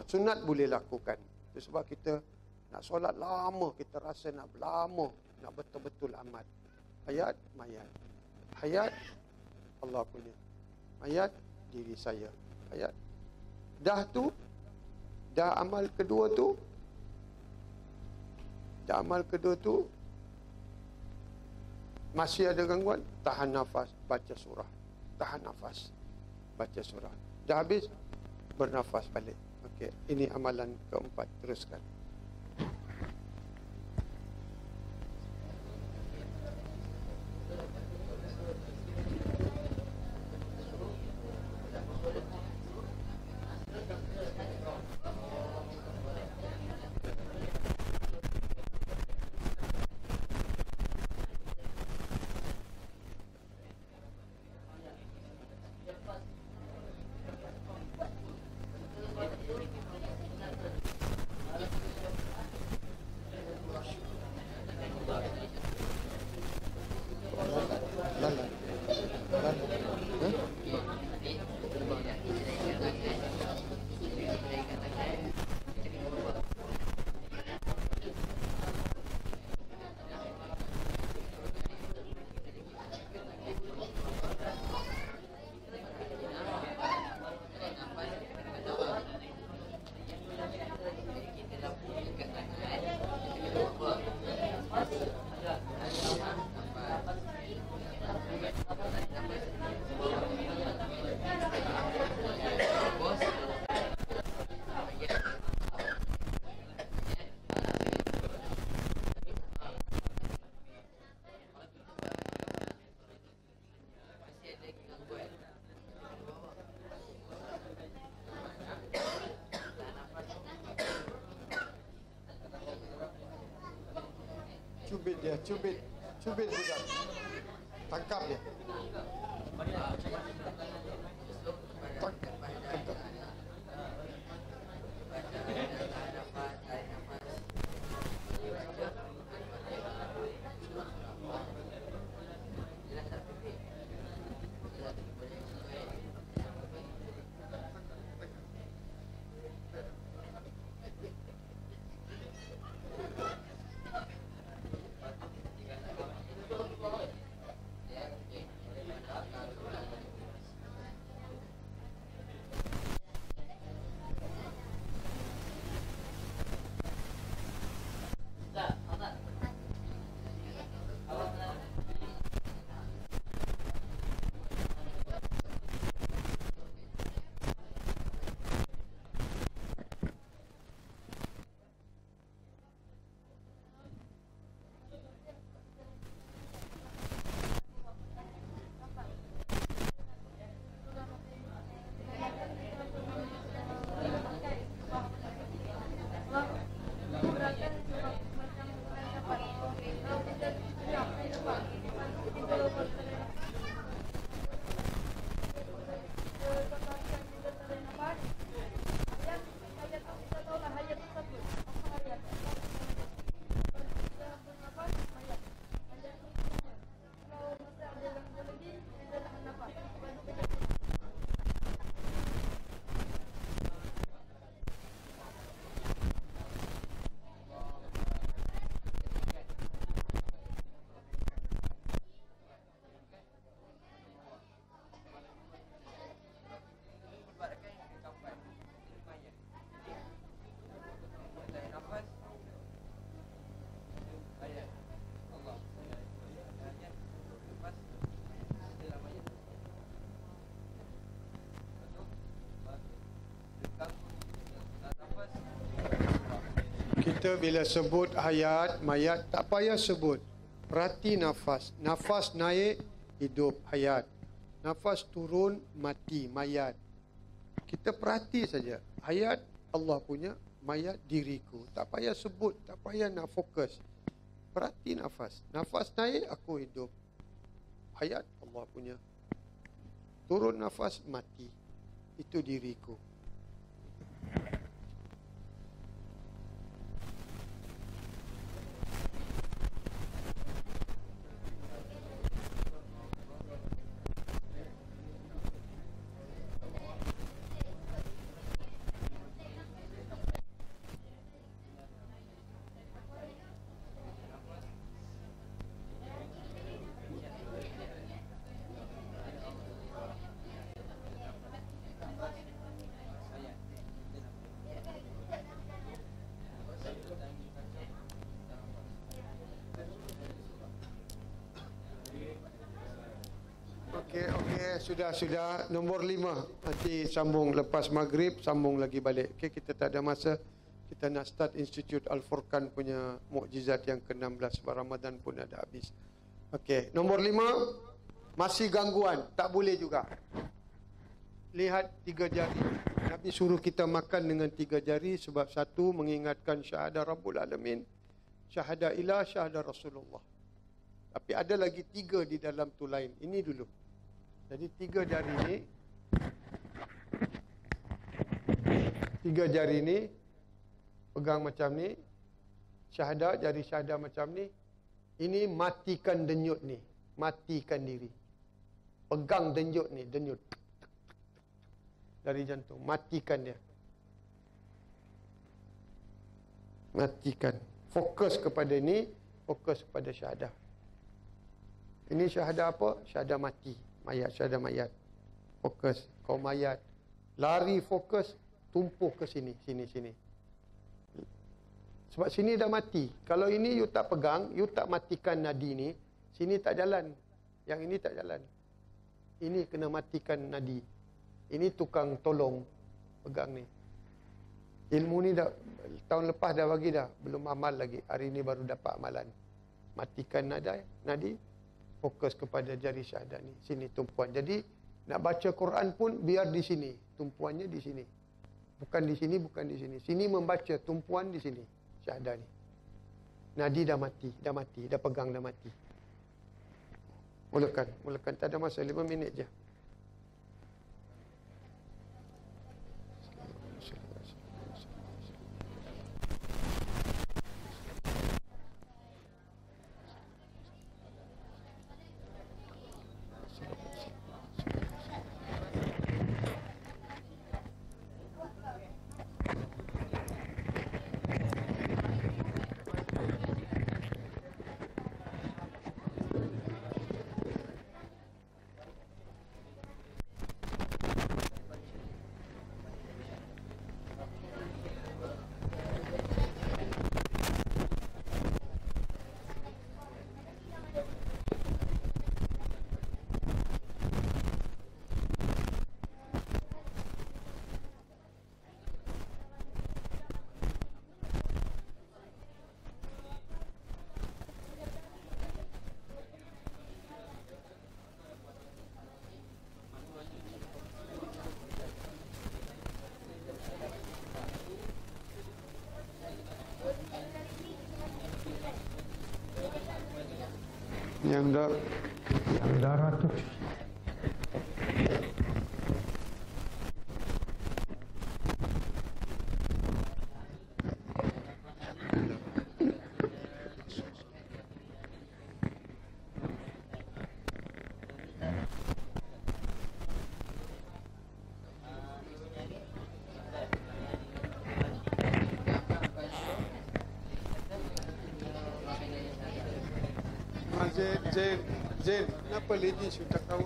sunat boleh lakukan. Itu sebab kita nak solat lama, kita rasa nak lama, nak betul-betul amat. Hayat, mayat. Hayat, Allah punya. Mayat, diri saya. Hayat. Dah amal kedua tu, masih ada gangguan, tahan nafas, baca surah. Tahan nafas, baca surah. Dah habis, bernafas balik. Okey, ini amalan keempat. Teruskan. Cubit dia, cubit budak. Tangkap dia. Tangkap. Kita bila sebut hayat, mayat, tak payah sebut. Perhati nafas. Nafas naik, hidup, hayat. Nafas turun, mati, mayat. Kita perhati saja. Hayat Allah punya, mayat diriku. Tak payah sebut, tak payah nak fokus. Perhati nafas. Nafas naik, aku hidup. Hayat Allah punya. Turun nafas, mati. Itu diriku. Okey, sudah. Nombor 5. Nanti sambung lepas maghrib, sambung lagi balik. Okey, kita tak ada masa. Kita nak start Institut Al-Furqan punya mukjizat yang ke-16. Sebab Ramadan pun ada habis. Okey, nombor 5. Masih gangguan, tak boleh juga. Lihat 3 jari. Nabi suruh kita makan dengan 3 jari sebab satu mengingatkan syahadah Rabbul Alamin, syahadah ilah, syahadah Rasulullah. Tapi ada lagi 3 di dalam tu lain. Ini dulu. Jadi 3 jari ni, 3 jari ni pegang macam ni, syahadah, jari syahadah macam ni. Ini matikan denyut ni, matikan diri. Pegang denyut ni, denyut dari jantung, matikan dia. Matikan. Fokus kepada ni, fokus kepada syahadah. Ini syahadah apa? Syahadah mati. Mayat, syahadah mayat. Fokus. Kau mayat. Lari fokus, tumpuh ke sini, sini. Sebab sini dah mati. Kalau ini you tak pegang, you tak matikan nadi ni, sini tak jalan. Yang ini tak jalan. Ini kena matikan nadi. Ini tukang tolong pegang ni. Ilmu ni dah tahun lepas dah bagi dah, belum amal lagi. Hari ni baru dapat amalan. Matikan nadi. Fokus kepada jari syahadat ni. Sini tumpuan. Jadi nak baca Quran pun biar di sini. Tumpuannya di sini. Bukan di sini, bukan di sini. Sini membaca, tumpuan di sini. Syahadat ni. Nadi dah mati. Dah pegang, dah mati. Mulakan. Tak ada masa. 5 minit je. Yang darah tu. Zain, kenapa ladies you tak tahu?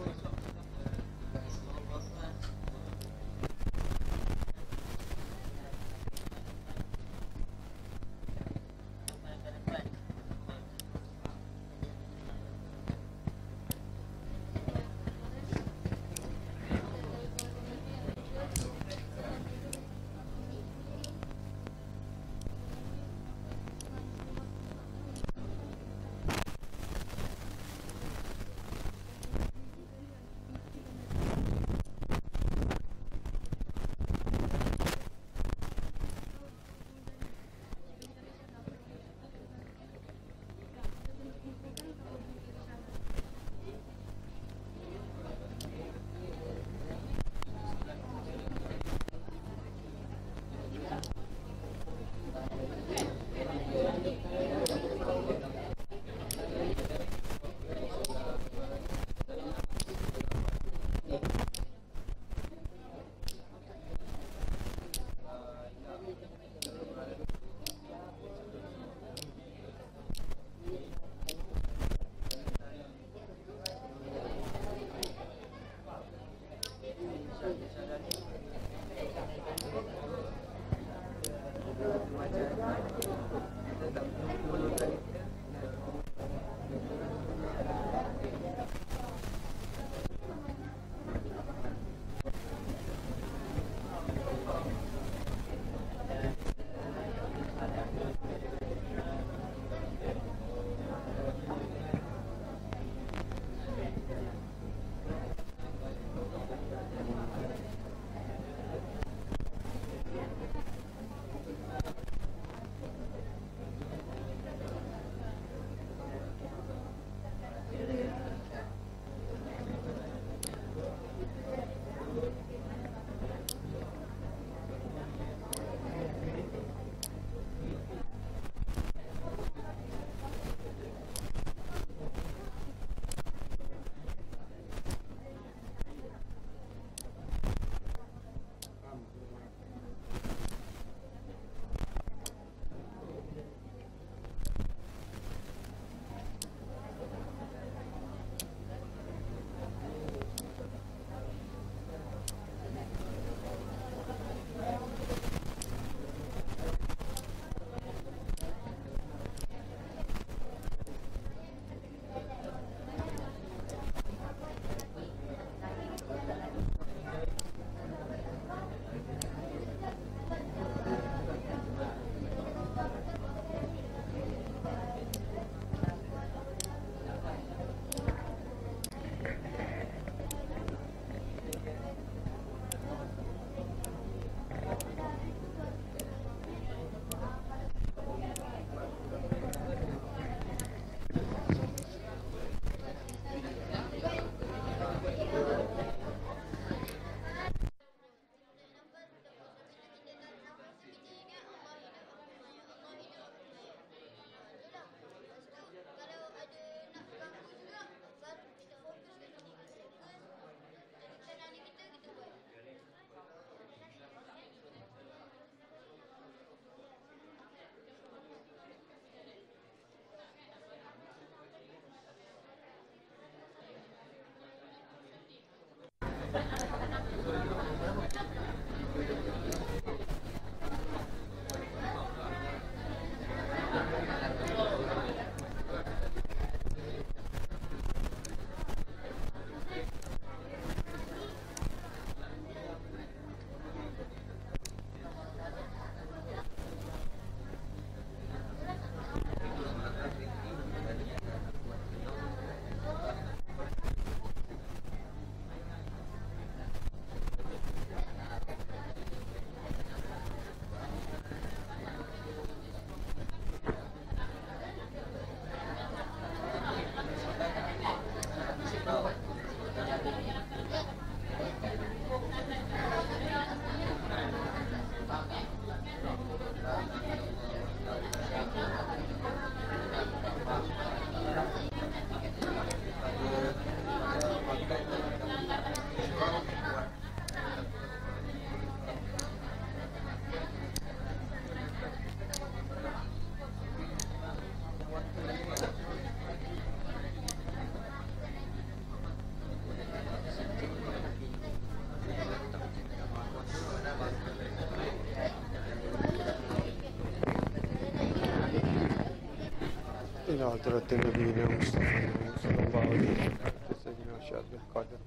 إلى حضرة نبينا مصطفى صلى الله عليه وسلم سيدنا وشهد القادر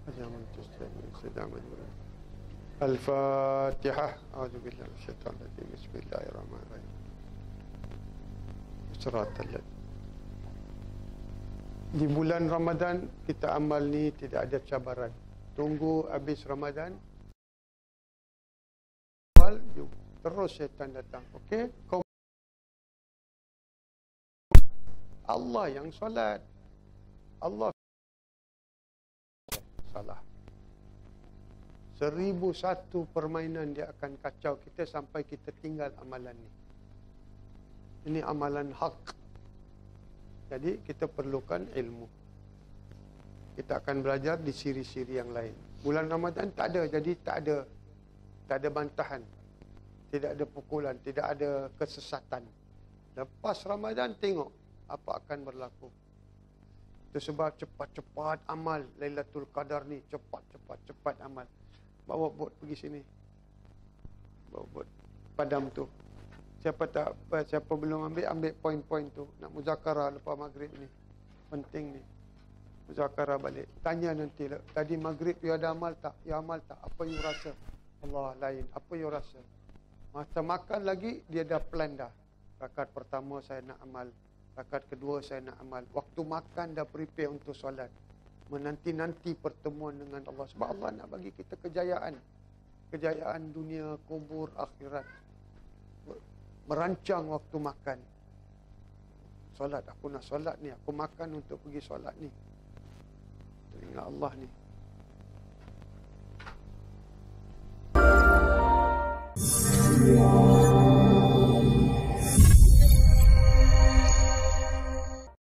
اليوم تستعين سيد أحمد الفاتحة أعوذ بالله من الشيطان الرجيم بسم الله الرحمن الرحيم صراط الذين di bulan Ramadan kita amal ni tidak ada cabaran. Tunggu habis Ramadan terus syaitan datang. Okey? Allah yang solat. Allah salah. 1001 permainan dia akan kacau kita sampai kita tinggal amalan ni. Ini amalan hak. Jadi kita perlukan ilmu. Kita akan belajar di siri-siri yang lain. Bulan Ramadan tak ada, jadi tak ada bantahan. Tidak ada pukulan, tidak ada kesesatan. Lepas Ramadan tengok apa akan berlaku. Itu sebab cepat-cepat amal Lailatul Qadar ni, cepat amal. Bawa bot pergi sini. Bawa bot. padam tu. Siapa belum ambil poin-poin tu. Nak muzakarah lepas maghrib ni. Penting ni. Muzakarah balik. Tanya nanti lah. Tadi maghrib you ada amal tak? You amal tak? Apa you rasa? Allah lain. Apa you rasa? Masa makan lagi, dia dah plan dah. Rakaat pertama saya nak amal. Rakaat kedua saya nak amal. Waktu makan dah prepare untuk solat. Menanti-nanti pertemuan dengan Allah. Sebab Allah nak bagi kita kejayaan. Kejayaan dunia, kubur, akhirat. Merancang waktu makan. Solat, aku nak solat ni. Aku makan untuk pergi solat ni. Ingat Allah ni.